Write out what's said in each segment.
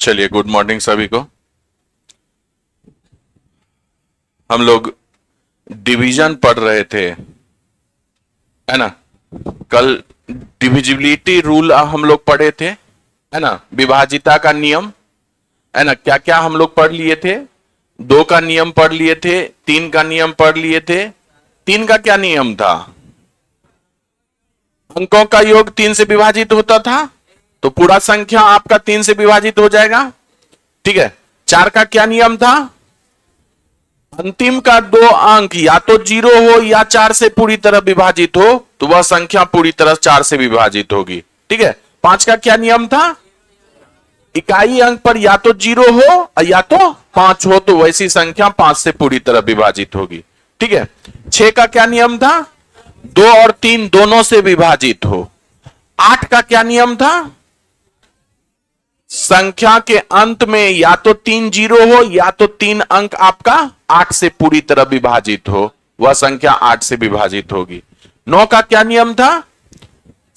चलिए, good morning सभी को। हम लोग डिवीजन पढ़ रहे थे, है ना। कल डिविजिबिलिटी रूल हम लोग पढ़े थे, है ना। विभाजिता का नियम, है ना। क्या क्या हम लोग पढ़ लिए थे? 2 का नियम पढ़ लिए थे, 3 का नियम पढ़ लिए थे। 3 का क्या नियम था? अंकों का योग 3 से विभाजित होता था, तो पूरा संख्या आपका 3 से विभाजित हो जाएगा। ठीक है। 4 का क्या नियम था? अंतिम का 2 अंक या तो 0 हो या 4 से पूरी तरह विभाजित हो, तो वह संख्या पूरी तरह 4 से विभाजित होगी। ठीक है। 5 का क्या नियम था? इकाई अंक पर या तो 0 हो या तो 5 हो, तो वैसी संख्या 5 से पूरी तरह विभाजित होगी। ठीक है। 6 का क्या नियम था? 2 और 3 दोनों से विभाजित हो। 8 का क्या नियम था? संख्या के अंत में या तो 3 0 हो या तो 3 अंक आपका 8 से पूरी तरह विभाजित हो, वह संख्या 8 से विभाजित होगी। 9 का क्या नियम था?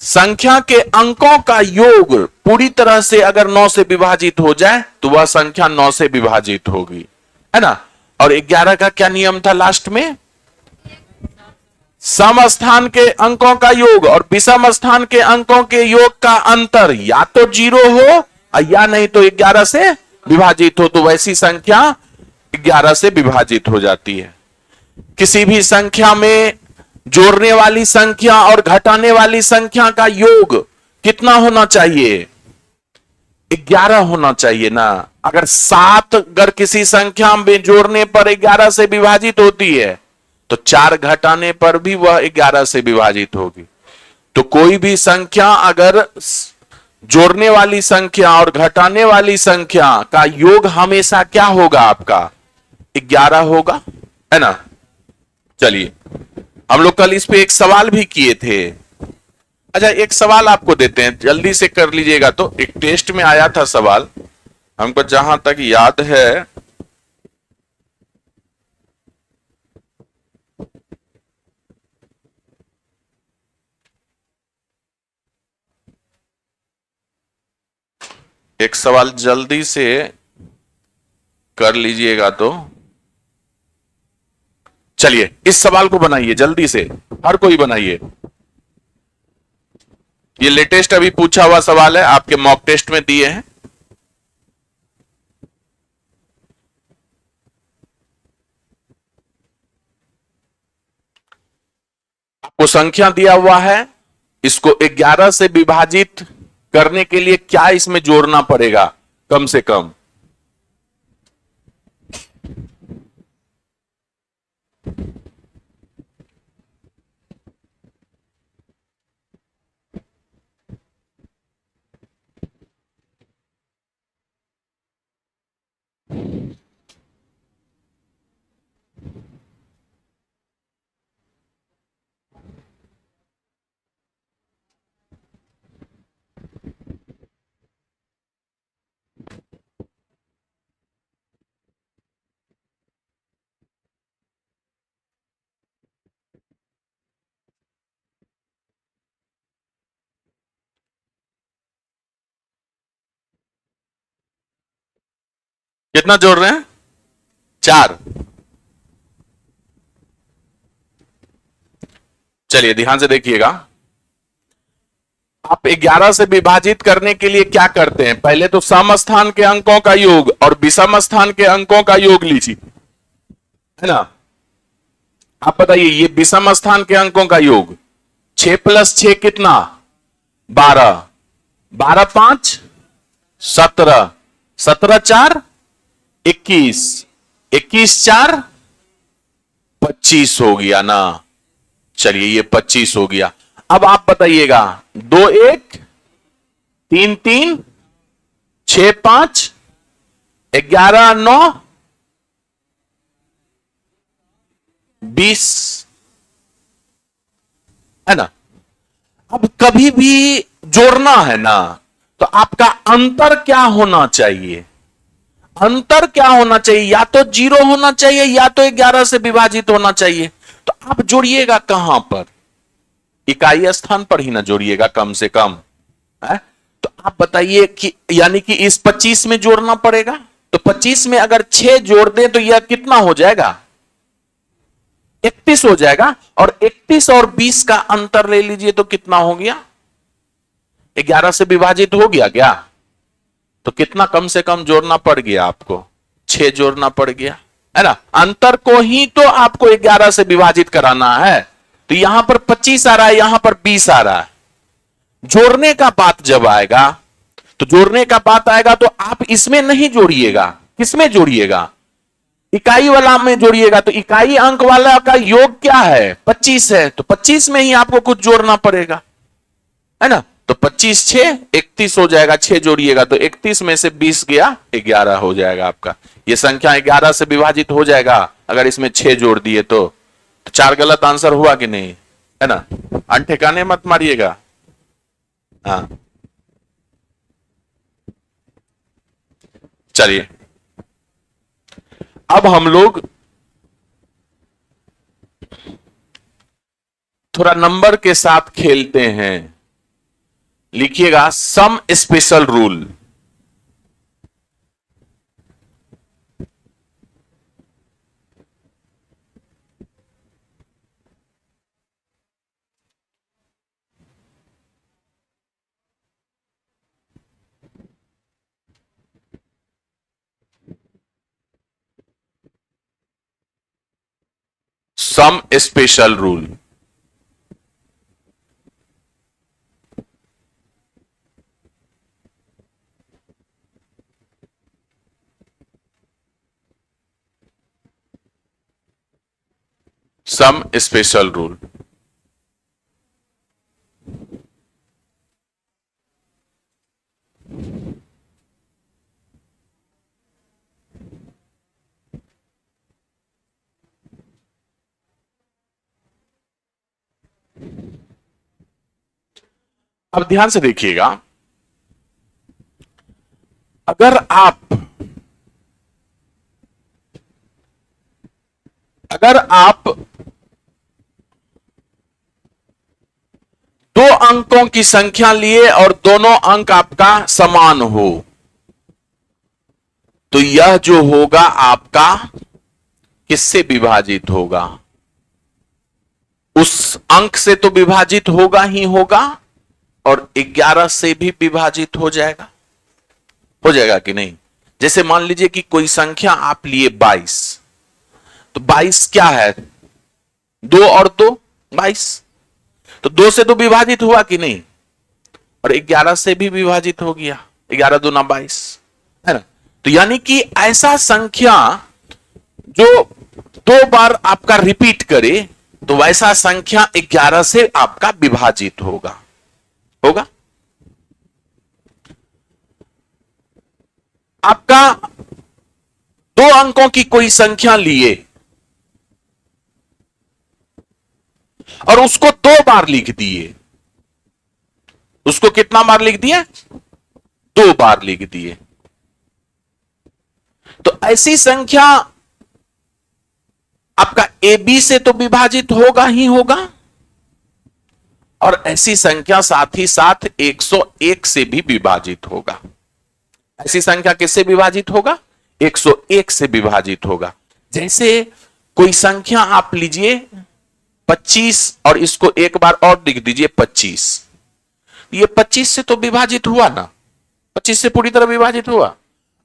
संख्या के अंकों का योग पूरी तरह से अगर 9 से विभाजित हो जाए, तो वह संख्या 9 से विभाजित होगी, है ना। और 11 का क्या नियम था लास्ट में? सम स्थान के अंकों का योग और विषम स्थान के अंकों के योग का अंतर या तो 0 हो या नहीं तो 11 से विभाजित हो, तो वैसी संख्या 11 से विभाजित हो जाती है। किसी भी संख्या में जोड़ने वाली संख्या और घटाने वाली संख्या का योग कितना होना चाहिए? 11 होना चाहिए ना। अगर 7 अगर किसी संख्या में जोड़ने पर 11 से विभाजित होती है, तो 4 घटाने पर भी वह 11 से विभाजित होगी। तो कोई भी संख्या अगर जोड़ने वाली संख्या और घटाने वाली संख्या का योग हमेशा क्या होगा? आपका 11 होगा, है ना। चलिए, हम लोग कल इस पे एक सवाल भी किए थे। अच्छा, एक सवाल आपको देते हैं, जल्दी से कर लीजिएगा। तो एक टेस्ट में आया था सवाल, हमको जहां तक याद है, एक सवाल जल्दी से कर लीजिएगा। तो चलिए, इस सवाल को बनाइए जल्दी से, हर कोई बनाइए। ये लेटेस्ट अभी पूछा हुआ सवाल है, आपके मॉक टेस्ट में दिए हैं। आपको संख्या दिया हुआ है, इसको 11 से विभाजित करने के लिए क्या इसमें जोड़ना पड़ेगा कम से कम? कितना जोड़ रहे हैं? 4। चलिए, ध्यान से देखिएगा। आप 11 से विभाजित करने के लिए क्या करते हैं? पहले तो सम स्थान के अंकों का योग और विषम स्थान के अंकों का योग लीजिए, है ना। आप बताइए, ये विषम स्थान के अंकों का योग 6 + 6 कितना? 12। 12 × 5 = 17। 17 × 4 = 21। 21 × 4 = 25 हो गया ना। चलिए, ये 25 हो गया। अब आप बताइएगा, 2 1 3 3 6 5 11 9 20, है ना। अब कभी भी जोड़ना है ना, तो आपका अंतर क्या होना चाहिए? अंतर क्या होना चाहिए? या तो 0 होना चाहिए या तो 11 से विभाजित होना चाहिए। तो आप जोड़िएगा कहां पर? इकाई स्थान पर ही ना जोड़िएगा कम से कम, है? तो आप बताइए कि यानी कि इस 25 में जोड़ना पड़ेगा, तो 25 में अगर 6 जोड़ दें तो यह कितना हो जाएगा? 31 हो जाएगा। और 31 और 20 का अंतर ले लीजिए तो कितना हो गया? 11 से विभाजित हो गया क्या? तो कितना कम से कम जोड़ना पड़ गया आपको? 6 जोड़ना पड़ गया, है ना। अंतर को ही तो आपको 11 से विभाजित कराना है। तो यहां पर 25 आ रहा है, यहां पर 20 आ रहा है। जोड़ने का बात जब आएगा, तो जोड़ने का बात आएगा तो आप इसमें नहीं जोड़िएगा, किसमें जोड़िएगा? इकाई वाला में जोड़िएगा। तो इकाई अंक वाला का योग क्या है? 25 है, तो 25 में ही आपको कुछ जोड़ना पड़ेगा, है ना। तो 25 6 31 हो जाएगा, 6 जोड़िएगा तो 31 में से 20 गया, 11 हो जाएगा आपका। ये संख्या 11 से विभाजित हो जाएगा अगर इसमें 6 जोड़ दिए तो 4 गलत आंसर हुआ कि नहीं, है ना। अनठिकाने मत मारिएगा। हाँ, चलिए अब हम लोग थोड़ा नंबर के साथ खेलते हैं। लिखिएगा some special rule. Some special rule. Some special rule. अब ध्यान से देखिएगा, अगर आप दो अंकों की संख्या लिए और दोनों अंक आपका समान हो, तो यह जो होगा आपका किससे विभाजित होगा? उस अंक से तो विभाजित होगा ही होगा, और 11 से भी विभाजित हो जाएगा। हो जाएगा कि नहीं? जैसे मान लीजिए कि कोई संख्या आप लिए 22, तो 22 क्या है? 2 और 2 22, तो 2 से तो विभाजित हुआ कि नहीं, और 11 से भी विभाजित हो गया, 11 दूना 22, है ना। तो यानी कि ऐसा संख्या जो 2 बार आपका रिपीट करे, तो वैसा संख्या 11 से आपका विभाजित होगा। आपका 2 अंकों की कोई संख्या लिए और उसको 2 बार लिख दिए, उसको कितना बार लिख दिए? 2 बार लिख दिए। तो ऐसी संख्या आपका ए बी से तो विभाजित होगा ही होगा, और ऐसी संख्या साथ ही साथ 101 से भी विभाजित होगा। ऐसी संख्या किससे विभाजित होगा? 101 से विभाजित होगा। जैसे कोई संख्या आप लीजिए 25 और इसको एक बार और लिख दीजिए 25, ये 25 से तो विभाजित हुआ ना, 25 से पूरी तरह विभाजित हुआ।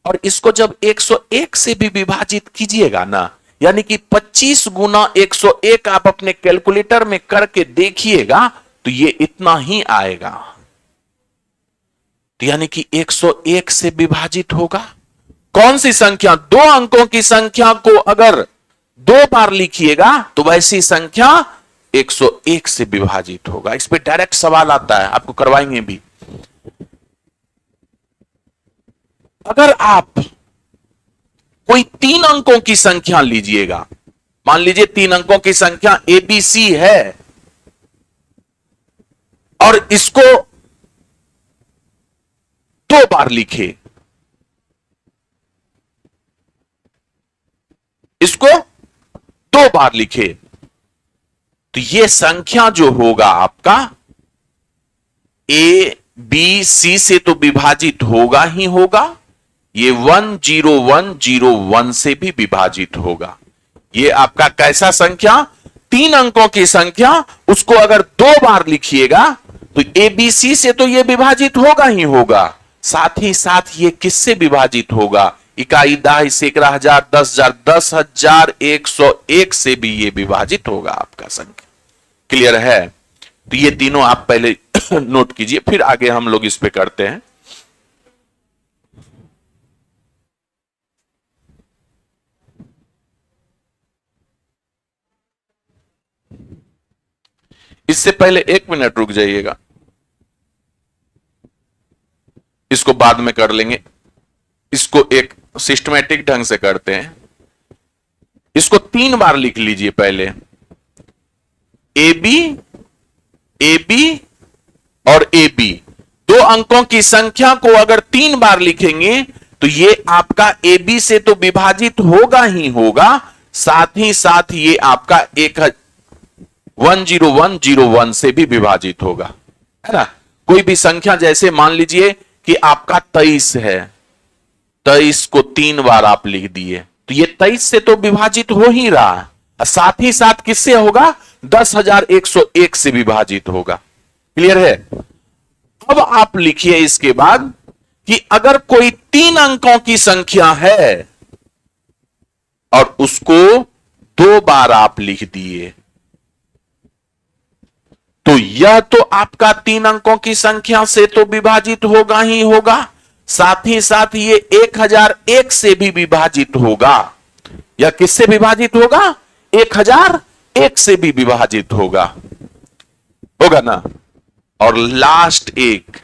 और इसको जब 101 से भी विभाजित कीजिएगा ना, यानी कि 25 गुना 101 आप अपने कैलकुलेटर में करके देखिएगा, तो ये इतना ही आएगा। तो यानी कि 101 से विभाजित होगा। कौन सी संख्या? 2 अंकों की संख्या को अगर 2 बार लिखिएगा तो वैसी संख्या 101 से विभाजित होगा। इस पे डायरेक्ट सवाल आता है, आपको करवाएंगे भी। अगर आप कोई 3 अंकों की संख्या लीजिएगा, मान लीजिए 3 अंकों की संख्या ABC है, और इसको 2 बार लिखे, इसको 2 बार लिखे, तो यह संख्या जो होगा आपका A बी सी से तो विभाजित होगा ही होगा, ये 10101 से भी विभाजित होगा। ये आपका कैसा संख्या, 3 अंकों की संख्या, उसको अगर 2 बार लिखिएगा तो ए बी सी से तो ये विभाजित होगा ही होगा, साथ ही साथ ये किससे विभाजित होगा, इकाई, दहाई, सैकड़ा, हजार, 10,000, 10,101 से भी ये विभाजित होगा आपका संख्या। क्लियर है? तो ये तीनों आप पहले नोट कीजिए, फिर आगे हम लोग इस पे करते हैं। इससे पहले 1 मिनट रुक जाइएगा, इसको बाद में कर लेंगे। इसको एक सिस्टमैटिक ढंग से करते हैं। इसको 3 बार लिख लीजिए पहले, ए बी और ए बी। 2 अंकों की संख्या को अगर 3 बार लिखेंगे तो ये आपका ए बी से तो विभाजित होगा ही होगा, साथ ही साथ ये आपका 10101 से भी विभाजित होगा, है ना। कोई भी संख्या, जैसे मान लीजिए कि आपका 23 है, 23 को 3 बार आप लिख दिए तो ये 23 से तो विभाजित हो ही रहा है, साथ ही साथ किससे होगा, 10,101 से विभाजित होगा। क्लियर है? अब आप लिखिए इसके बाद कि अगर कोई 3 अंकों की संख्या है और उसको 2 बार आप लिख दिए तो यह तो आपका 3 अंकों की संख्या से तो विभाजित होगा ही होगा, साथ ही साथ ये 1001 से भी विभाजित होगा। यह किससे विभाजित होगा, 1001 से भी विभाजित होगा, होगा ना। और लास्ट एक,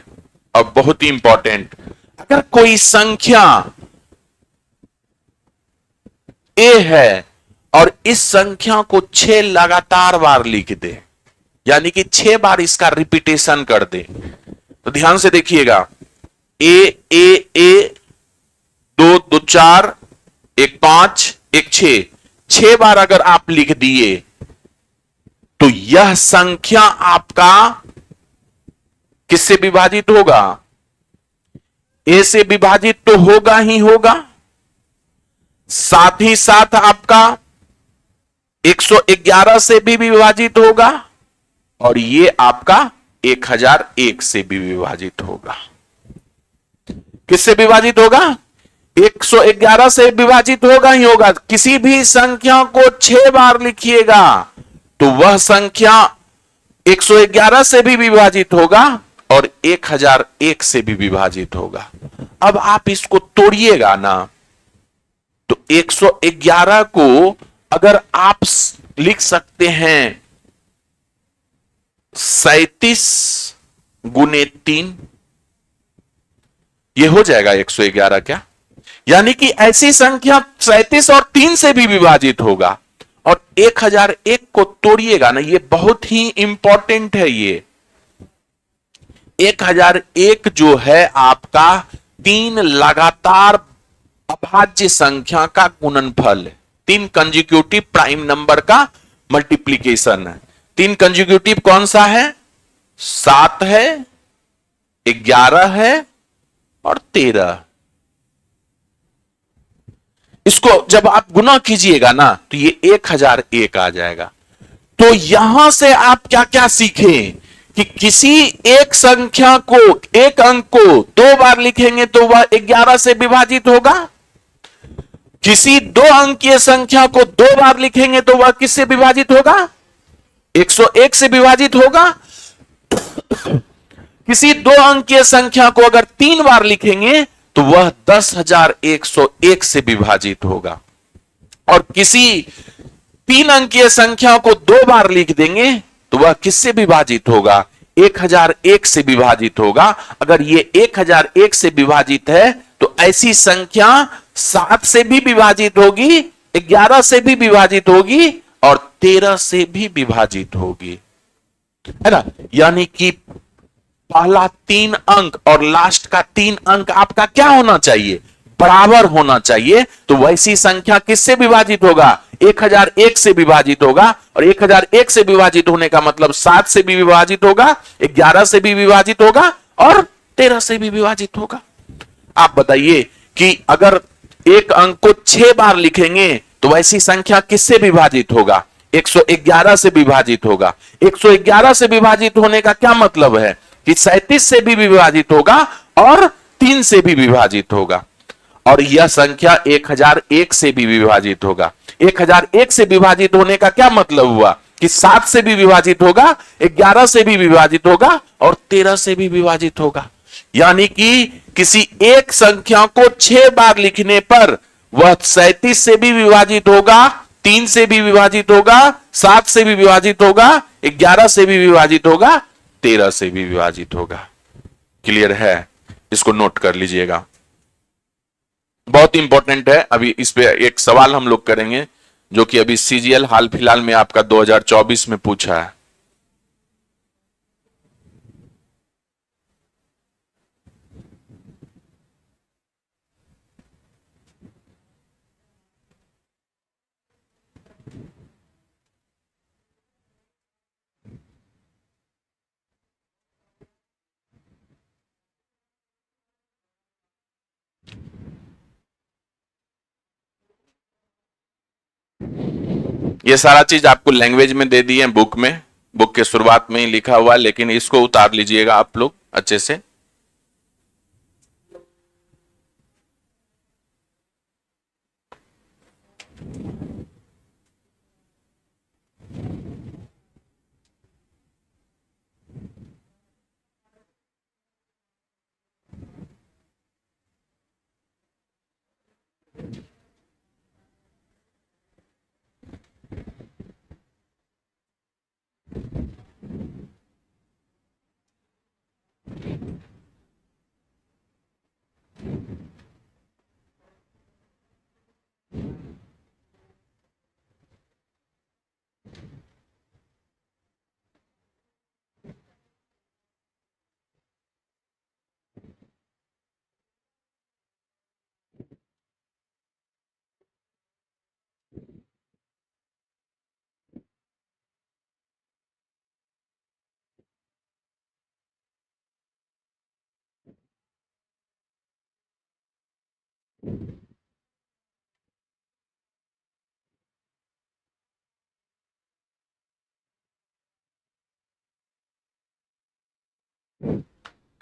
और बहुत ही इंपॉर्टेंट, अगर कोई संख्या ए है और इस संख्या को 6 लगातार बार लिख दे, यानी कि 6 बार इसका रिपीटेशन कर दे, तो ध्यान से देखिएगा, ए ए ए 2 2 4 1 5 1 6, 6 बार अगर आप लिख दिए तो यह संख्या आपका किससे विभाजित होगा, ए से विभाजित तो होगा ही होगा, साथ ही साथ आपका 111 से भी विभाजित होगा, और ये आपका 1001 से भी विभाजित होगा। किससे विभाजित होगा, 111 से विभाजित होगा ही होगा। किसी भी संख्या को 6 बार लिखिएगा तो वह संख्या 111 से भी विभाजित होगा और 1001 से भी विभाजित होगा। अब आप इसको तोड़िएगा ना, तो 111 को अगर आप लिख सकते हैं 37 गुने 3, यह हो जाएगा 111 क्या, यानी कि ऐसी संख्या 37 और 3 से भी विभाजित होगा। और 1001 को तोड़िएगा ना, ये बहुत ही इंपॉर्टेंट है। ये 1001 जो है आपका 3 लगातार अभाज्य संख्या का गुणनफल है, 3 कंजिक्यूटिव प्राइम नंबर का मल्टीप्लीकेशन है। 3 कंजिक्यूटिव कौन सा है, 7 है, 11 है और 13। इसको जब आप गुना कीजिएगा ना तो ये 1001 आ जाएगा। तो यहां से आप क्या क्या सीखें कि किसी एक संख्या को, एक अंक को 2 बार लिखेंगे तो वह 11 से विभाजित होगा, किसी 2 अंकीय संख्या को 2 बार लिखेंगे तो वह किससे विभाजित होगा, 101 से विभाजित होगा। किसी 2 अंकीय संख्या को अगर 3 बार लिखेंगे तो वह 10,101 से विभाजित होगा, और किसी 3 अंकीय संख्या को 2 बार लिख देंगे तो वह किससे विभाजित होगा, 1001 से विभाजित होगा। अगर ये 1001 से विभाजित है तो ऐसी संख्या 7 से भी विभाजित होगी, 11 से भी विभाजित होगी और 13 से भी विभाजित होगी, है ना। यानी कि पहला 3 अंक और लास्ट का 3 अंक आपका क्या होना चाहिए, बराबर होना चाहिए। तो वैसी संख्या किससे विभाजित होगा, 1001 से विभाजित होगा, और 1001 से विभाजित होने का मतलब 7 से भी विभाजित होगा, 11 से भी विभाजित होगा और 13 से भी विभाजित होगा। आप बताइए कि अगर एक अंक को 6 बार लिखेंगे तो वैसी संख्या किससे विभाजित होगा? 111 से विभाजित होगा। 111 से विभाजित होने का क्या मतलब है कि 37 से भी विभाजित होगा और 3 से भी विभाजित होगा। और यह संख्या 1001 से भी विभाजित होगा। 1001 से विभाजित होने का क्या मतलब हुआ कि 7 से भी विभाजित होगा, 11 से भी विभाजित होगा और 13 से भी विभाजित होगा। यानी कि किसी एक संख्या को 6 बार लिखने पर वह 37 से भी विभाजित होगा, 3 से भी विभाजित होगा, 7 से भी विभाजित होगा, 11 से भी विभाजित होगा, 13 से भी विभाजित होगा। क्लियर है? इसको नोट कर लीजिएगा, बहुत इंपॉर्टेंट है। अभी इस पे एक सवाल हम लोग करेंगे जो कि अभी सीजीएल हाल फिलहाल में आपका 2024 में पूछा है। ये सारा चीज आपको लैंग्वेज में दे दी है बुक में, बुक के शुरुआत में ही लिखा हुआ है, लेकिन इसको उतार लीजिएगा आप लोग अच्छे से।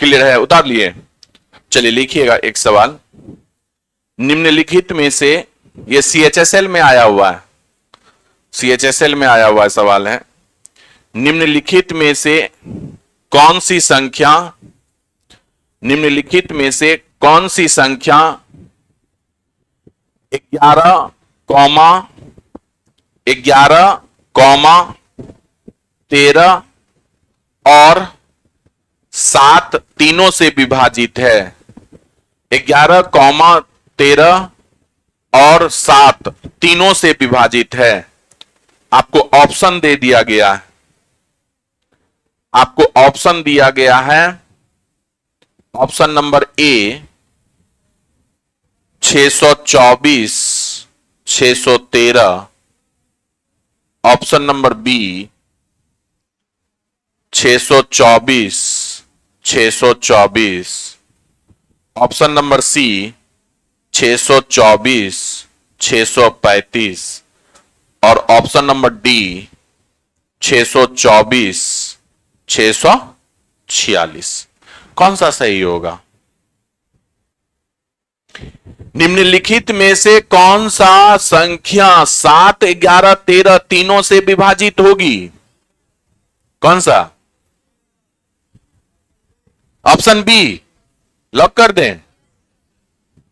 क्लियर है? उतार लिए? चलिए लिखिएगा एक सवाल। निम्नलिखित में से, ये सीएचएसएल में आया हुआ है, सीएचएसएल में आया हुआ सवाल है। निम्नलिखित में से कौन सी संख्या, निम्नलिखित में से कौन सी संख्या 11 कॉमा 13 और 7 तीनों से विभाजित है? 11,13 और 7 तीनों से विभाजित है। आपको ऑप्शन दे दिया गया है, आपको ऑप्शन दिया गया है। Option number A 624 613, option number B 624 624, option number C 624 635 और ऑप्शन नंबर डी 624 646। कौन सा सही होगा? निम्नलिखित में से कौन सा संख्या 7, 11, 13 तीनों से विभाजित होगी? कौन सा? ऑप्शन बी लॉक कर दें?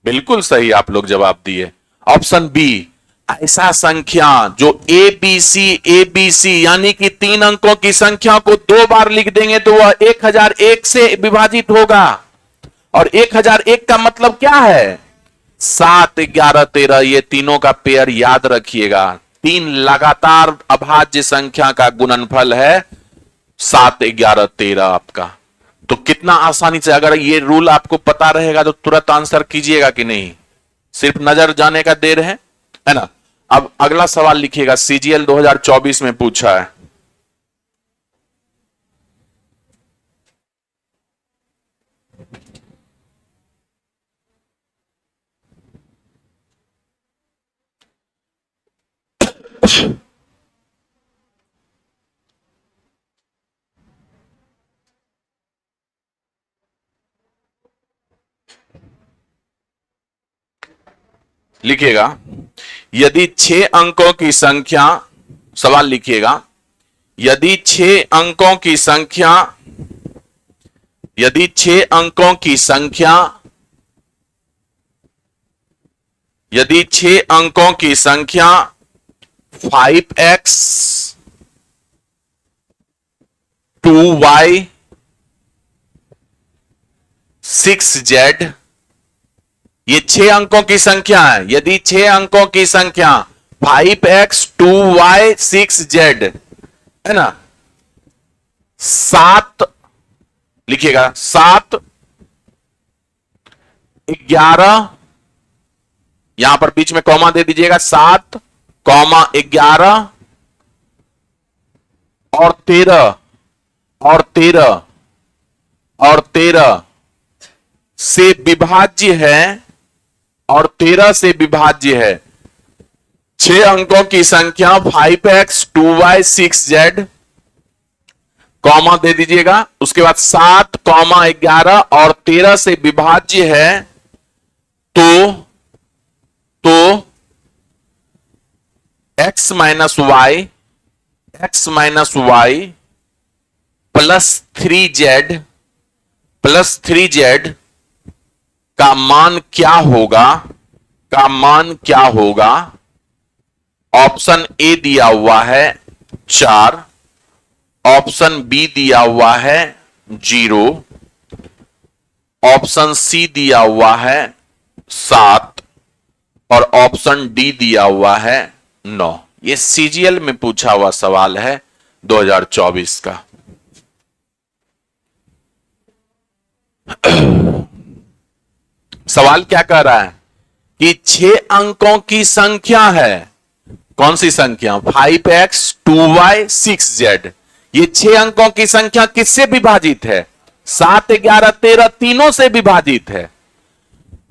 बिल्कुल सही आप लोग जवाब दिए, ऑप्शन बी। ऐसा संख्या जो एबीसी यानी कि 3 अंकों की संख्या को 2 बार लिख देंगे तो वह 1001 से विभाजित होगा। और 1001 का मतलब क्या है? 7, 11, 13, ये तीनों का पेयर याद रखिएगा। 3 लगातार अभाज्य संख्या का गुणनफल है 7, 11, 13 आपका। तो कितना आसानी से, अगर ये रूल आपको पता रहेगा तो तुरंत आंसर कीजिएगा कि नहीं, सिर्फ नजर जाने का देर है ना। अब अगला सवाल लिखिएगा, सीजीएल 2024 में पूछा है। लिखिएगा, यदि 6 अंकों की संख्या, सवाल लिखिएगा, यदि 6 अंकों की संख्या, यदि 6 अंकों की संख्या, यदि 6 अंकों की संख्या 5x 2y 6z, ये 6 अंकों की संख्या है। यदि 6 अंकों की संख्या 5x 2y 6z है ना, 7 लिखिएगा, 7 11, यहां पर बीच में कॉमा दे दीजिएगा, 7 कॉमा 11 और 13 और 13 और 13 से विभाज्य है, और 13 से विभाज्य है। 6 अंकों की संख्या 5x 2y 6z, कॉमा दे दीजिएगा, उसके बाद 7 कॉमा 11 और 13 से विभाज्य है, तो x minus Y plus 3z का मान क्या होगा, का मान क्या होगा? ऑप्शन ए दिया हुआ है 4, ऑप्शन बी दिया हुआ है 0, ऑप्शन सी दिया हुआ है 7 और ऑप्शन डी दिया हुआ है 9। ये सीजीएल में पूछा हुआ सवाल है 2024 का। सवाल क्या कह रहा है कि 6 अंकों की संख्या है, कौन सी संख्या? 5x 2y 6z। ये 6 अंकों की संख्या किससे विभाजित है? 7 11 13 तीनों से विभाजित है।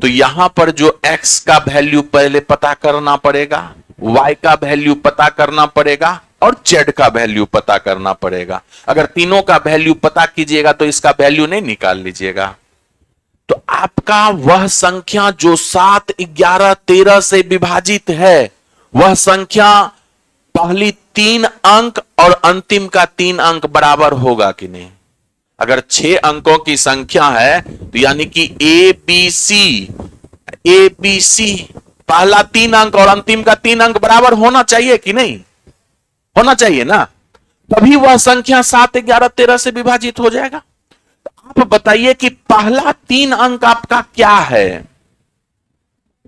तो यहां पर जो x का वैल्यू पहले पता करना पड़ेगा, y का वैल्यू पता करना पड़ेगा और z का वैल्यू पता करना पड़ेगा। अगर तीनों का वैल्यू पता कीजिएगा तो इसका वैल्यू नहीं निकाल लीजिएगा। तो आपका वह संख्या जो 7 11 13 से विभाजित है, वह संख्या पहली 3 अंक और अंतिम का 3 अंक बराबर होगा कि नहीं? अगर 6 अंकों की संख्या है तो यानी कि ए बी सी पहला 3 अंक और अंतिम का 3 अंक बराबर होना चाहिए कि नहीं? होना चाहिए ना, तभी वह संख्या 7 11 13 से विभाजित हो जाएगा। आप बताइए कि पहला 3 अंक आपका क्या है?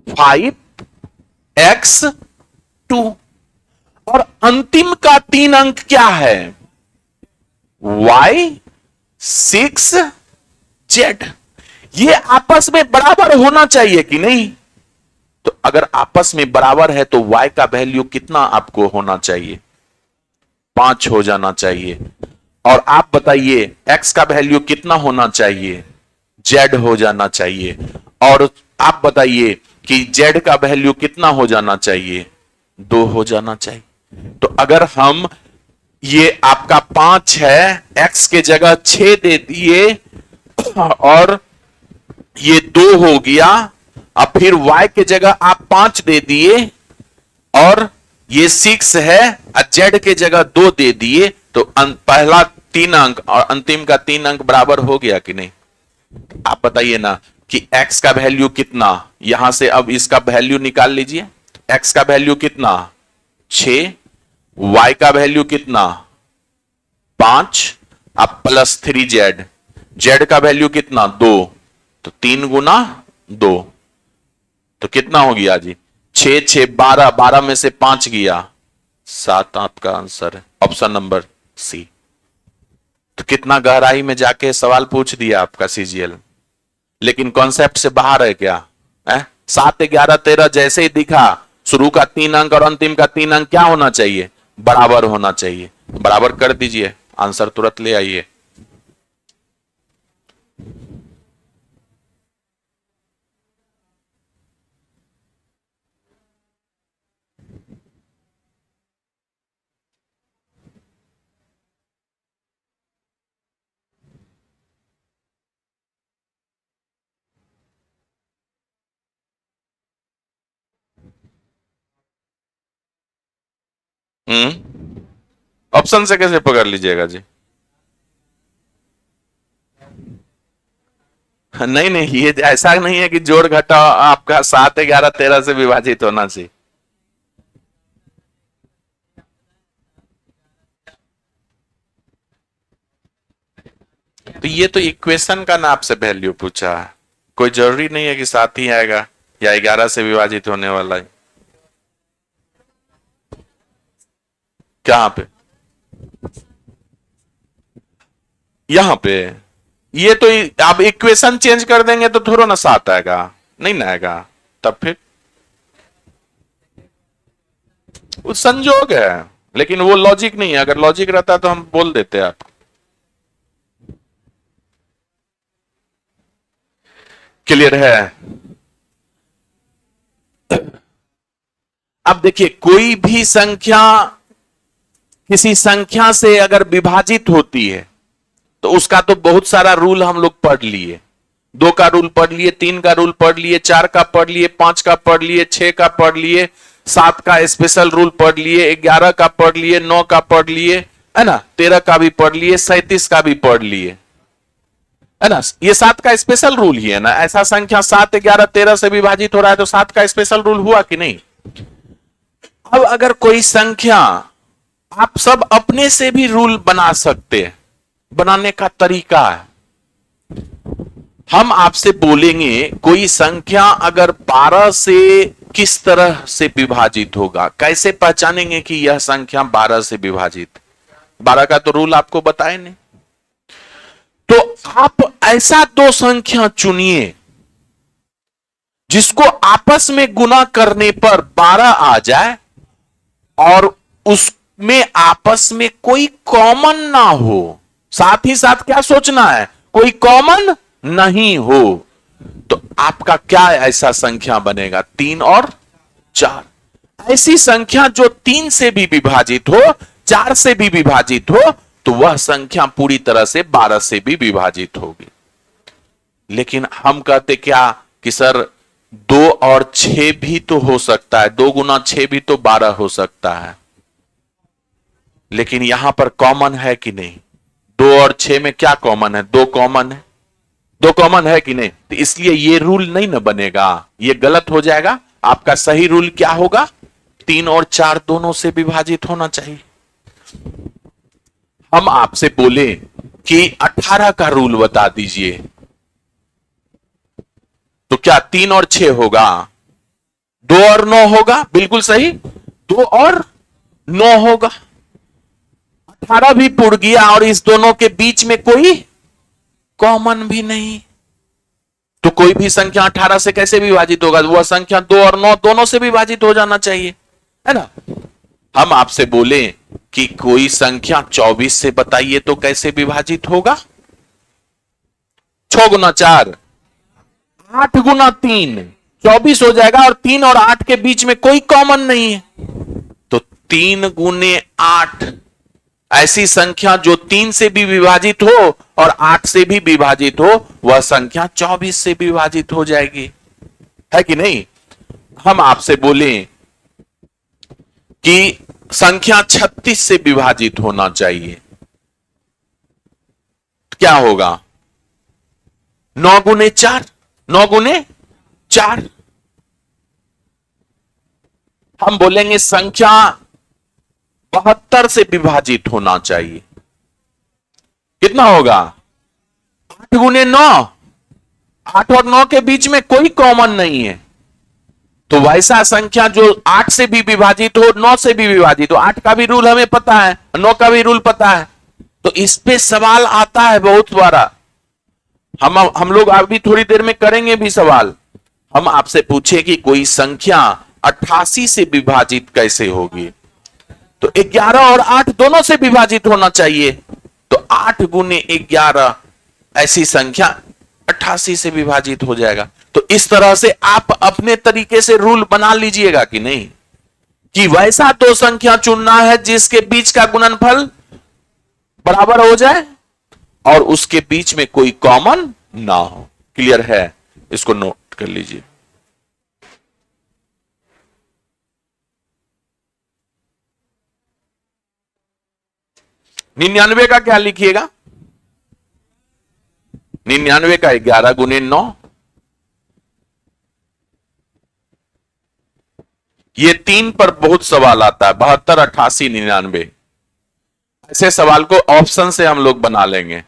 5x2 और अंतिम का 3 अंक क्या है? y6z। ये आपस में बराबर होना चाहिए कि नहीं? तो अगर आपस में बराबर है तो y का वैल्यू कितना आपको होना चाहिए? 5 हो जाना चाहिए। और आप बताइए x का वैल्यू कितना होना चाहिए? z हो जाना चाहिए। और आप बताइए कि z का वैल्यू कितना हो जाना चाहिए? 2 हो जाना चाहिए। तो अगर हम, ये आपका 5 है, x के जगह 6 दे दिए और ये 2 हो गया, अब फिर y के जगह आप 5 दे दिए और ये 6 है, z के जगह 2 दे दिए, तो पहला 3 अंक और अंतिम का 3 अंक बराबर हो गया कि नहीं? आप बताइए ना कि x का वैल्यू कितना, यहां से अब इसका वैल्यू निकाल लीजिए। x का वैल्यू कितना? 6, y का वैल्यू कितना? 5, अब प्लस 3z, z का वैल्यू कितना? 2, तो 3 गुना 2, तो कितना हो गया जी? 6 6 12, 12 में से 5 गया 7, आपका आंसर है ऑप्शन नंबर सी। तो कितना गहराई में जाके सवाल पूछ दिया आपका सीजीएल, लेकिन कॉन्सेप्ट से बाहर है क्या? 7 11 13 जैसे ही दिखा, शुरू का 3 अंक और अंतिम का 3 अंक क्या होना चाहिए? बराबर होना चाहिए। बराबर कर दीजिए, आंसर तुरंत ले आइए। ऑप्शन से कैसे पकड़ लीजिएगा जी? नहीं नहीं, ये ऐसा नहीं है कि जोड़ घटा आपका 7, 11, 13 से विभाजित होना चाहिए। तो ये तो इक्वेशन का ना आपसे वैल्यू पूछा है, कोई जरूरी नहीं है कि 7 ही आएगा या 11 से विभाजित होने वाला है। कहां पे? यहां पे। ये तो आप इक्वेशन चेंज कर देंगे तो थोड़ा ना 7 आएगा, नहीं ना आएगा। तब फिर वो संजोग है, लेकिन वो लॉजिक नहीं है। अगर लॉजिक रहता तो हम बोल देते आपको। क्लियर है? अब देखिए, कोई भी संख्या किसी संख्या से अगर विभाजित होती है तो उसका तो बहुत सारा रूल हम लोग पढ़ लिए। 2 का रूल पढ़ लिए, 3 का रूल पढ़ लिए, 4 का पढ़ लिए, 5 का पढ़ लिए, 6 का पढ़ लिए, 7 का स्पेशल रूल पढ़ लिए, 11 का पढ़ लिए, 9 का पढ़ लिए, है ना, 13 का भी पढ़ लिए, 37 का भी पढ़ लिए, है ना। ये 7 का स्पेशल रूल ही है ना। ऐसा संख्या 7, 11, 13 से विभाजित हो रहा है तो 7 का स्पेशल रूल हुआ कि नहीं? अब अगर कोई संख्या, आप सब अपने से भी रूल बना सकते हैं, बनाने का तरीका है। हम आपसे बोलेंगे कोई संख्या अगर 12 से किस तरह से विभाजित होगा, कैसे पहचानेंगे कि यह संख्या 12 से विभाजित? 12 का तो रूल आपको बताए नहीं। तो आप ऐसा 2 संख्या चुनिए जिसको आपस में गुना करने पर 12 आ जाए और उसमें आपस में कोई कॉमन ना हो। साथ ही साथ क्या सोचना है? कोई कॉमन नहीं हो। तो आपका क्या ऐसा संख्या बनेगा? 3 और 4। ऐसी संख्या जो 3 से भी विभाजित हो, 4 से भी विभाजित हो, तो वह संख्या पूरी तरह से 12 से भी विभाजित होगी। लेकिन हम कहते क्या कि सर 2 और 6 भी तो हो सकता है, 2 गुना 6 भी तो 12 हो सकता है। लेकिन यहां पर कॉमन है कि नहीं? 2 और 6 में क्या कॉमन है? 2 कॉमन है। 2 कॉमन है कि नहीं? तो इसलिए ये रूल नहीं ना बनेगा, ये गलत हो जाएगा। आपका सही रूल क्या होगा? 3 और 4 दोनों से विभाजित होना चाहिए। हम आपसे बोले कि 18 का रूल बता दीजिए, तो क्या 3 और 6 होगा? 2 और 9 होगा, बिल्कुल सही। 2 और 9 होगा। 18 भी पुड़ गया और इस दोनों के बीच में कोई कॉमन भी नहीं। तो कोई भी संख्या 18 से कैसे विभाजित होगा? वह संख्या 2 और 9 दोनों से विभाजित हो जाना चाहिए, है ना। हम आपसे बोले कि कोई संख्या 24 से बताइए तो कैसे विभाजित होगा? 6 गुना 4, 8 गुना 3, 24 हो जाएगा। और 3 और 8 के बीच में कोई कॉमन नहीं है, तो 3 गुने 8। ऐसी संख्या जो 3 से भी विभाजित हो और 8 से भी विभाजित हो, वह संख्या 24 से विभाजित हो जाएगी, है कि नहीं। हम आपसे बोले कि संख्या 36 से विभाजित होना चाहिए, क्या होगा? 9 गुने 4, 9 गुने 4। हम बोलेंगे संख्या 72 से विभाजित होना चाहिए, कितना होगा? 8 गुने 9, 8 और 9 के बीच में कोई कॉमन नहीं है, तो वैसा संख्या जो 8 से भी विभाजित हो, 9 से भी विभाजित हो। 8 का भी रूल हमें पता है, 9 का भी रूल पता है। तो इस पे सवाल आता है बहुत बारा। हम लोग अभी थोड़ी देर में करेंगे भी सवाल। हम आपसे पूछे कि कोई संख्या 88 से विभाजित कैसे होगी, तो 11 और 8 दोनों से विभाजित होना चाहिए। तो 8 गुने 11 ऐसी संख्या 88 से विभाजित हो जाएगा। तो इस तरह से आप अपने तरीके से रूल बना लीजिएगा कि नहीं, कि वैसा 2 संख्या चुनना है जिसके बीच का गुणनफल बराबर हो जाए और उसके बीच में कोई कॉमन ना हो। क्लियर है? इसको नोट कर लीजिए। 99 का क्या लिखिएगा? 99 का 11 गुने 9। ये 3 पर बहुत सवाल आता है, 72, 88, 99। ऐसे सवाल को ऑप्शन से हम लोग बना लेंगे।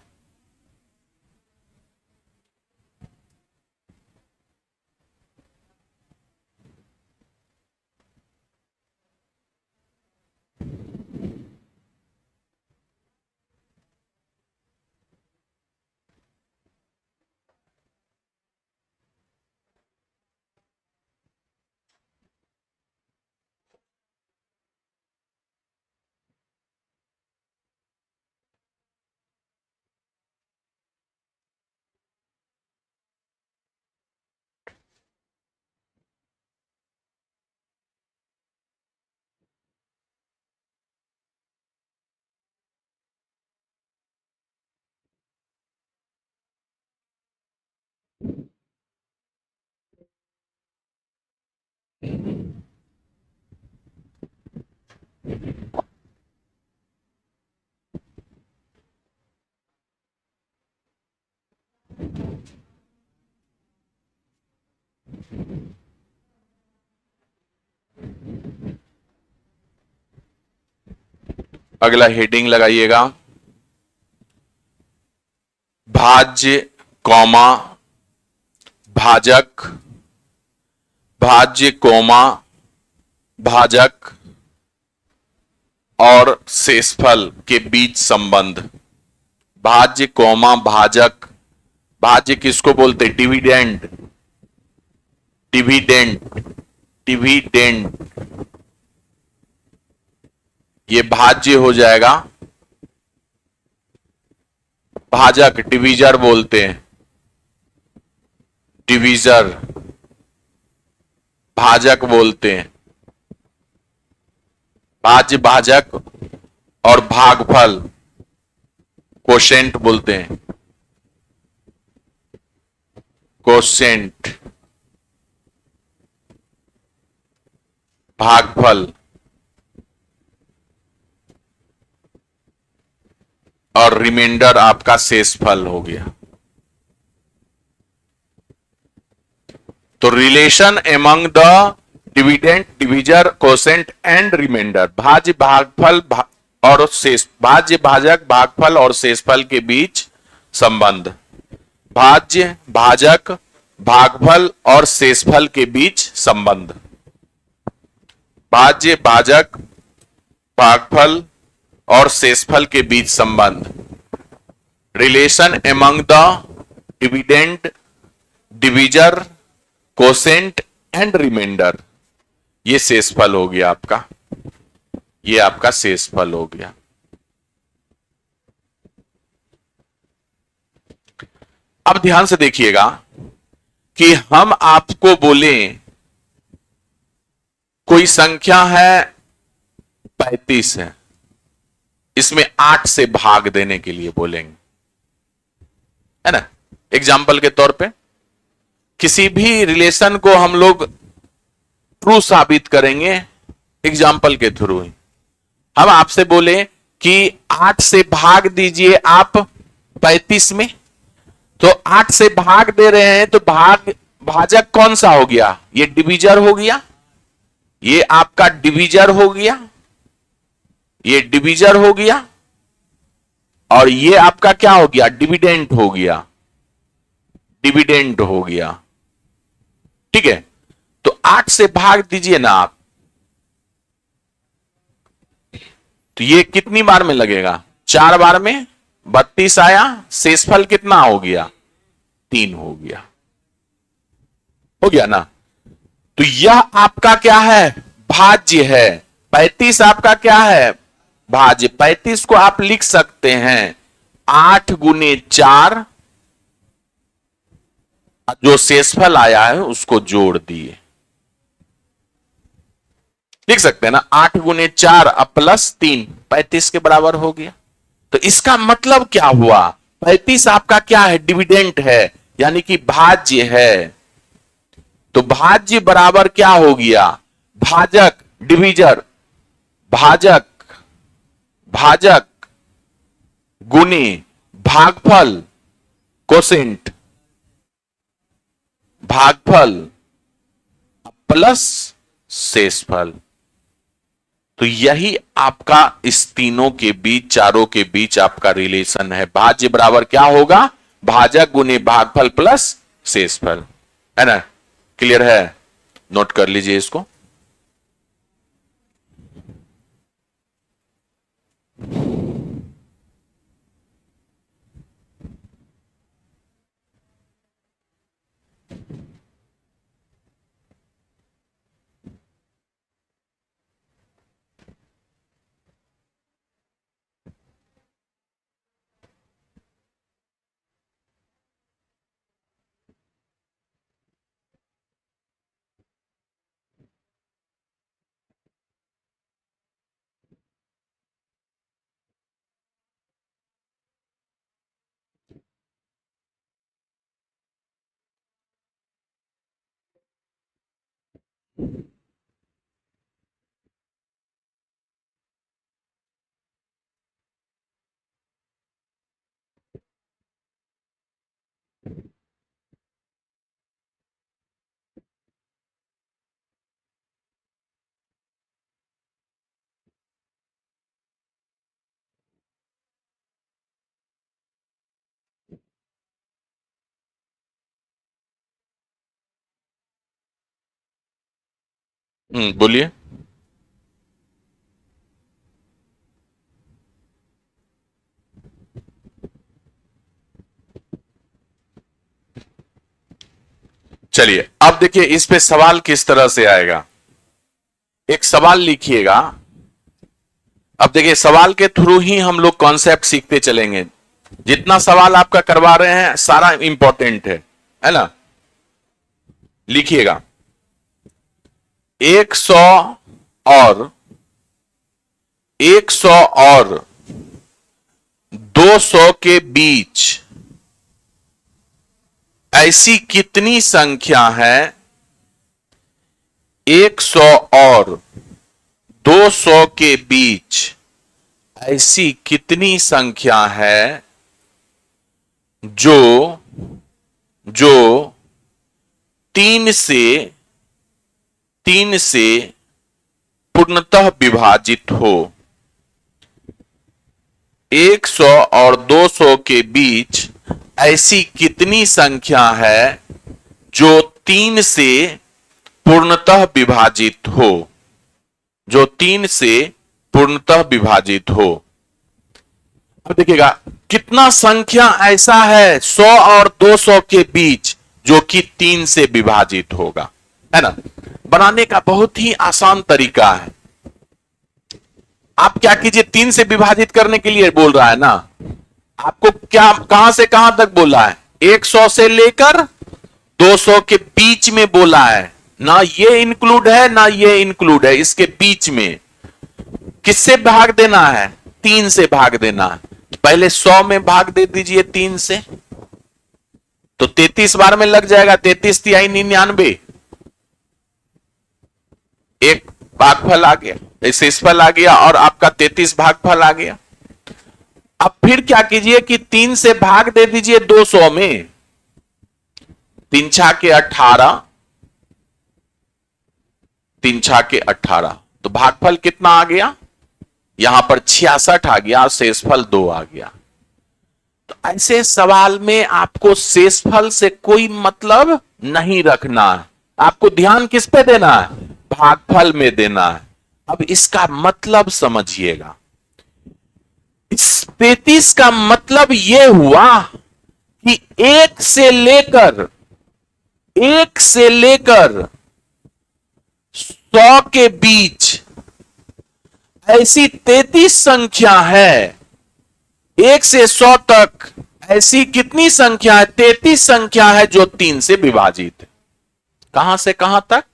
अगला हेडिंग लगाइएगा, भाज्य कौमा भाजक, भाज्य कौमा भाजक और शेषफल के बीच संबंध। भाज्य कौमा भाजक, भाज्य किसको बोलते? डिविडेंड, डिविडेंड, डिविडेंड, ये भाज्य हो जाएगा। भाजक डिवीजर बोलते हैं, डिवीजर भाजक बोलते हैं। भाज्य भाजक और भागफल कोशेंट बोलते हैं, कोशेंट, भागफल और रिमाइंडर आपका शेषफल हो गया। तो relation among the dividend, divisor, quotient and remainder, भाज्य भागफल और शेष, भाज्य भाजक भागफल और शेषफल के बीच संबंध। भाज्य भाजक भागफल और शेषफल के बीच संबंध। भाज्य भाजक भागफल और शेषफल के बीच संबंध। Relation among the dividend, divisor, quotient and remainder, ये शेषफल हो गया आपका, ये आपका शेषफल हो गया। अब ध्यान से देखिएगा कि हम आपको बोले कोई संख्या है 35 है, इसमें 8 से भाग देने के लिए बोलेंगे, है ना। एग्जाम्पल के तौर पे किसी भी रिलेशन को हम लोग ट्रू साबित करेंगे एग्जाम्पल के थ्रू ही। हम आपसे बोले कि 8 से भाग दीजिए आप 35 में, तो 8 से भाग दे रहे हैं तो भाजक कौन सा हो गया? ये डिवीजर हो गया, ये आपका डिवीजर हो गया, ये डिवीजर हो गया, और ये आपका क्या हो गया? डिविडेंड हो गया, डिविडेंड हो गया। ठीक है, तो 8 से भाग दीजिए ना आप, तो ये कितनी बार में लगेगा? 4 बार में 32 आया, शेषफल कितना हो गया? 3 हो गया, हो गया ना। तो यह आपका क्या है? भाज्य है। 35 आपका क्या है? भाज्य। 35 को आप लिख सकते हैं 8 गुने 4, जो शेषफल आया है उसको जोड़ दिए, लिख सकते हैं ना, 8 गुने 4 अब प्लस 3, 35 के बराबर हो गया। तो इसका मतलब क्या हुआ? 35 आपका क्या है? डिविडेंड है, यानी कि भाज्य है। तो भाज्य बराबर क्या हो गया? भाजक, डिवीजर, भाजक, भाजक गुने भागफल कोसेंट भागफल प्लस शेषफल। तो यही आपका इस तीनों के बीच, चारों के बीच आपका रिलेशन है। भाज्य बराबर क्या होगा? भाजक गुने भागफल प्लस शेषफल, है ना? क्लियर है? नोट कर लीजिए इसको। बोलिए। चलिए अब देखिए इस पे सवाल किस तरह से आएगा। एक सवाल लिखिएगा। अब देखिए सवाल के थ्रू ही हम लोग कॉन्सेप्ट सीखते चलेंगे। जितना सवाल आपका करवा रहे हैं सारा इंपॉर्टेंट है ना? लिखिएगा 100 और 200 के बीच ऐसी कितनी संख्या है? 100 और 200 के बीच ऐसी कितनी संख्या है जो जो 3 से पूर्णतः विभाजित हो? 100 और 200 के बीच ऐसी कितनी संख्या है जो 3 से पूर्णतः विभाजित हो? जो 3 से पूर्णतः विभाजित हो। अब देखिएगा कितना संख्या ऐसा है 100 और 200 के बीच जो कि 3 से विभाजित होगा, है ना? बनाने का बहुत ही आसान तरीका है। आप क्या कीजिए, 3 से विभाजित करने के लिए बोल रहा है ना आपको, क्या कहां से कहां तक बोला है? 100 से लेकर 200 के बीच में बोला है ना, ये इंक्लूड है ना ये इंक्लूड है, इसके बीच में किससे भाग देना है? 3 से भाग देना है। पहले 100 में भाग दे दीजिए 3 से, तो 33 बार में लग जाएगा। 33 तिहाई 99, एक भागफल आ गया, शेषफल आ गया और आपका 33 भागफल आ गया। अब फिर क्या कीजिए कि 3 से भाग दे दीजिए 200 में, 3 छा के 18, 3 छा के 18, तो भागफल कितना आ गया? यहां पर 66 आ गया, शेषफल 2 आ गया। तो ऐसे सवाल में आपको शेषफल से कोई मतलब नहीं रखना है, आपको ध्यान किस पे देना है? भागफल में देना है। अब इसका मतलब समझिएगा। इस 33 का मतलब यह हुआ कि 1 से लेकर 100 के बीच ऐसी 33 संख्या है। 1 से 100 तक ऐसी कितनी संख्या है? 33 संख्या है जो 3 से विभाजित है। कहां से कहां तक?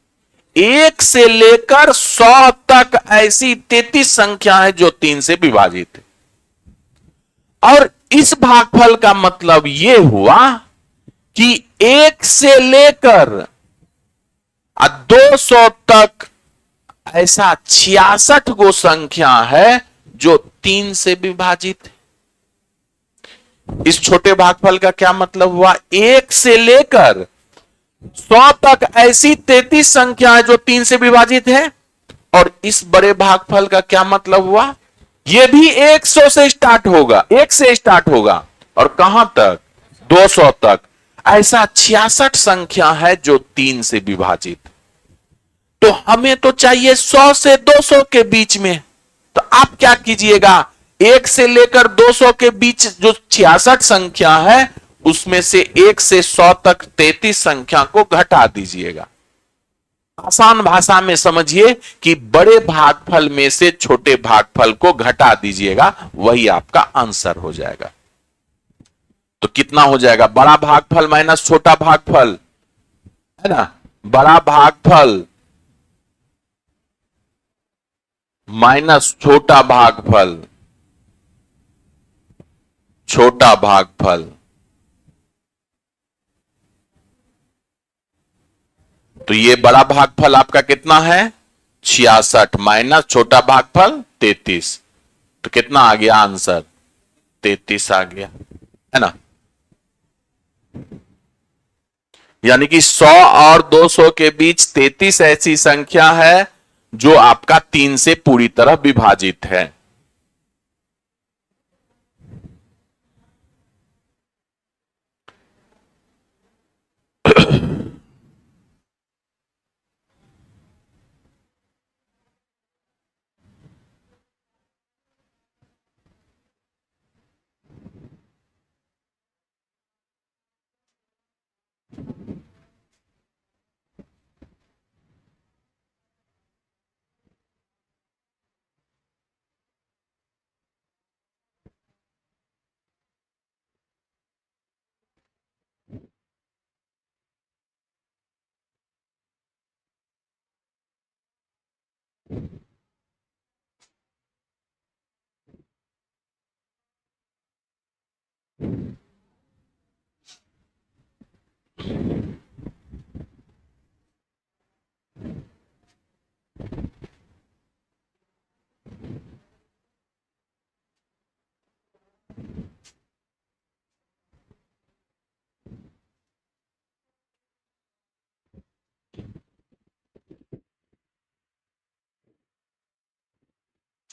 1 से लेकर 100 तक ऐसी 33 संख्या है जो 3 से विभाजित है। और इस भागफल का मतलब यह हुआ कि 1 से लेकर 200 तक ऐसा 66 गो संख्या है जो 3 से विभाजित है। इस छोटे भागफल का क्या मतलब हुआ? 1 से लेकर 100 तक ऐसी 33 संख्या है जो 3 से विभाजित है। और इस बड़े भागफल का क्या मतलब हुआ? यह भी 100 से स्टार्ट होगा, 1 से स्टार्ट होगा और कहां तक? 200 तक। ऐसा 66 संख्या है जो 3 से विभाजित। तो हमें तो चाहिए 100 से 200 के बीच में। तो आप क्या कीजिएगा, 1 से लेकर 200 के बीच जो 66 संख्या है उसमें से 1 से 100 तक 33 संख्या को घटा दीजिएगा। आसान भाषा में समझिए कि बड़े भागफल में से छोटे भागफल को घटा दीजिएगा, वही आपका आंसर हो जाएगा। तो कितना हो जाएगा? बड़ा भागफल माइनस छोटा भागफल, है ना? बड़ा भागफल माइनस छोटा भागफल, छोटा भागफल। तो ये बड़ा भागफल आपका कितना है? 66 माइनस छोटा भागफल 33। तो कितना आ गया आंसर? 33 आ गया, है ना? यानी कि 100 और 200 के बीच 33 ऐसी संख्या है जो आपका 3 से पूरी तरह विभाजित है।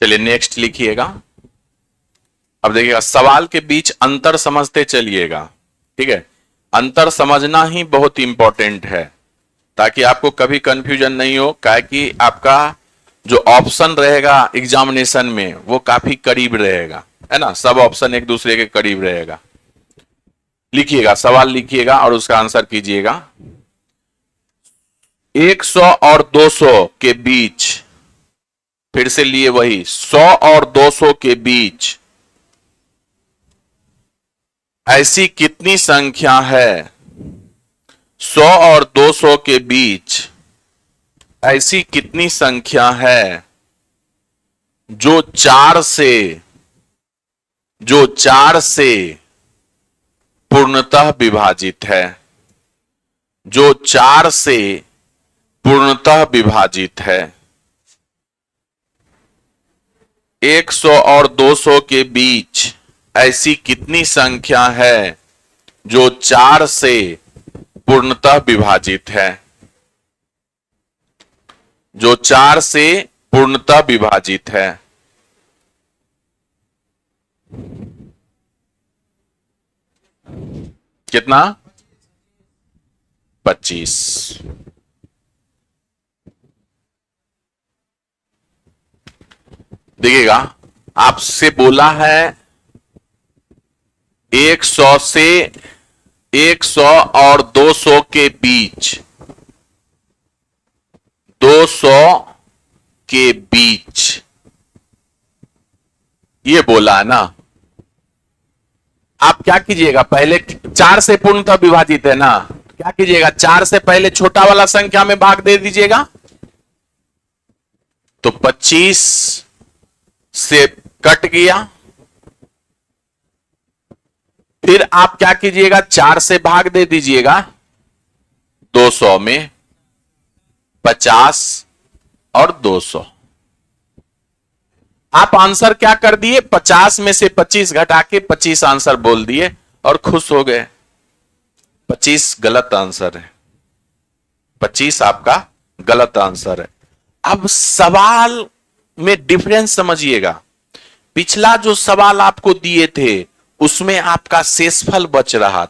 चलिए नेक्स्ट लिखिएगा। अब देखिएगा, सवाल के बीच अंतर समझते चलिएगा, ठीक है? अंतर समझना ही बहुत इंपॉर्टेंट है ताकि आपको कभी कंफ्यूजन नहीं हो। काहे कि आपका जो ऑप्शन रहेगा एग्जामिनेशन में वो काफी करीब रहेगा, है ना? सब ऑप्शन एक दूसरे के करीब रहेगा। लिखिएगा, सवाल लिखिएगा और उसका आंसर कीजिएगा। 100 और 200 के बीच, फिर से लिए वही, 100 और 200 के बीच ऐसी कितनी संख्या है? 100 और 200 के बीच ऐसी कितनी संख्या है जो 4 से पूर्णतः विभाजित है? जो 4 से पूर्णतः विभाजित है। 100 और 200 के बीच ऐसी कितनी संख्या है जो 4 से पूर्णतः विभाजित है? जो 4 से पूर्णतः विभाजित है। कितना? 25। देखिएगा, आपसे बोला है 100 और 200 के बीच, 200 के बीच ये बोला है ना। आप क्या कीजिएगा, पहले 4 से पूर्णतः विभाजित है ना, क्या कीजिएगा, 4 से पहले छोटा वाला संख्या में भाग दे दीजिएगा। तो 25 से कट गया। फिर आप क्या कीजिएगा, 4 से भाग दे दीजिएगा 200 में, 50 और 200। आप आंसर क्या कर दिए, 50 में से 25 घटा के 25 आंसर बोल दिए और खुश हो गए। 25 गलत आंसर है, 25 आपका गलत आंसर है। अब सवाल में डिफरेंस समझिएगा। पिछला जो सवाल आपको दिए थे उसमें आपका शेषफल बच रहा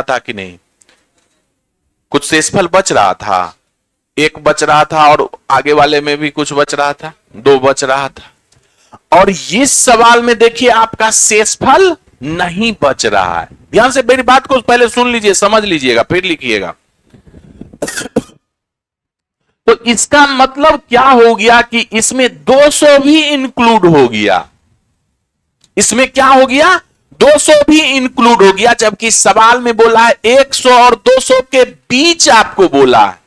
था कि नहीं? कुछ शेषफल बच रहा था, एक बच रहा था और आगे वाले में भी कुछ बच रहा था, 2 बच रहा था। और इस सवाल में देखिए आपका शेषफल नहीं बच रहा है। ध्यान से मेरी बात को पहले सुन लीजिए, समझ लीजिएगा, फिर लिखिएगा। तो इसका मतलब क्या हो गया कि इसमें 200 भी इंक्लूड हो गया। इसमें क्या हो गया, 200 भी इंक्लूड हो गया, जबकि सवाल में बोला है 100 और 200 के बीच आपको बोला है,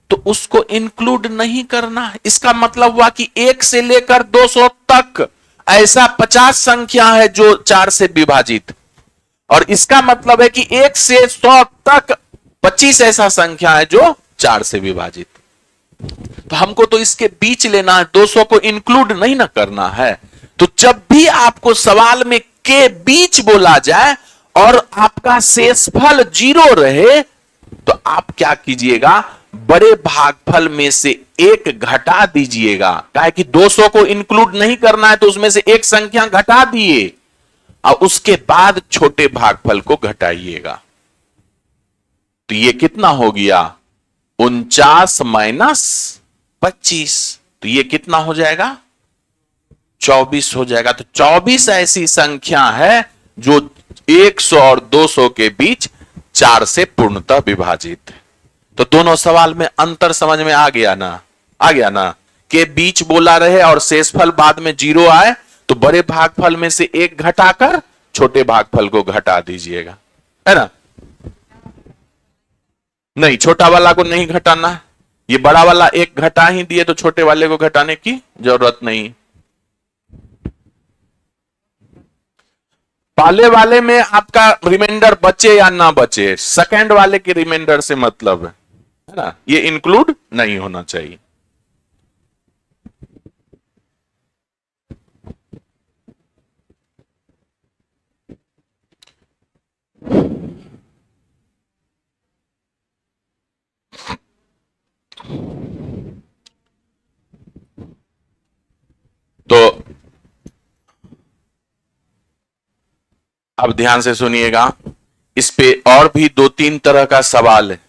तो उसको इंक्लूड नहीं करना है। इसका मतलब हुआ कि 1 से लेकर 200 तक ऐसा 50 संख्या है जो 4 से विभाजित, और इसका मतलब है कि 1 से 100 तक 25 ऐसा संख्या है जो 4 से विभाजित। तो हमको तो इसके बीच लेना है, 200 को इंक्लूड नहीं ना करना है। तो जब भी आपको सवाल में के बीच बोला जाए और आपका शेषफल 0 रहे, तो आप क्या कीजिएगा, बड़े भागफल में से 1 घटा दीजिएगा। काहे कि 200 को इंक्लूड नहीं करना है, तो उसमें से एक संख्या घटा दिए और उसके बाद छोटे भागफल को घटाइएगा। तो ये कितना हो गया, 49 माइनस 25, तो ये कितना हो जाएगा, 24 हो जाएगा। तो 24 ऐसी संख्या है जो 100 और 200 के बीच 4 से पूर्णतः विभाजित है। तो दोनों सवाल में अंतर समझ में आ गया ना, आ गया ना? के बीच बोला रहे और शेषफल बाद में 0 आए, तो बड़े भागफल में से 1 घटाकर छोटे भागफल को घटा दीजिएगा, है ना? नहीं, छोटा वाला को नहीं घटाना है, ये बड़ा वाला 1 घटा ही दिए, तो छोटे वाले को घटाने की जरूरत नहीं। पहले वाले में आपका रिमाइंडर बचे या ना बचे, सेकंड वाले के रिमाइंडर से मतलब है ना? ये इंक्लूड नहीं होना चाहिए। तो अब ध्यान से सुनिएगा, इस पे और भी 2-3 तरह का सवाल है।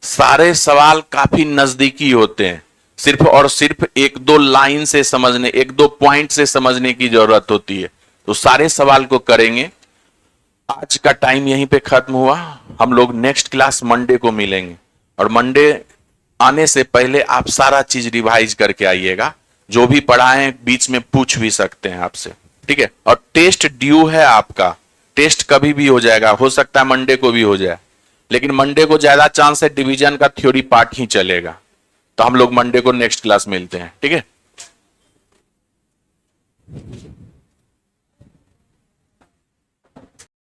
सारे सवाल काफी नजदीकी होते हैं, सिर्फ और सिर्फ 1-2 लाइन से समझने, 1-2 पॉइंट से समझने की जरूरत होती है। तो सारे सवाल को करेंगे। आज का टाइम यहीं पे खत्म हुआ। हम लोग नेक्स्ट क्लास मंडे को मिलेंगे, और मंडे आने से पहले आप सारा चीज रिवाइज करके आइएगा। जो भी पढ़ाएं बीच में पूछ भी सकते हैं आपसे, ठीक है? और टेस्ट ड्यू है आपका, टेस्ट कभी भी हो जाएगा, हो सकता है मंडे को भी हो जाए, लेकिन मंडे को ज्यादा चांस है डिवीजन का थ्योरी पार्ट ही चलेगा। तो हम लोग मंडे को नेक्स्ट क्लास मिलते हैं, ठीक है?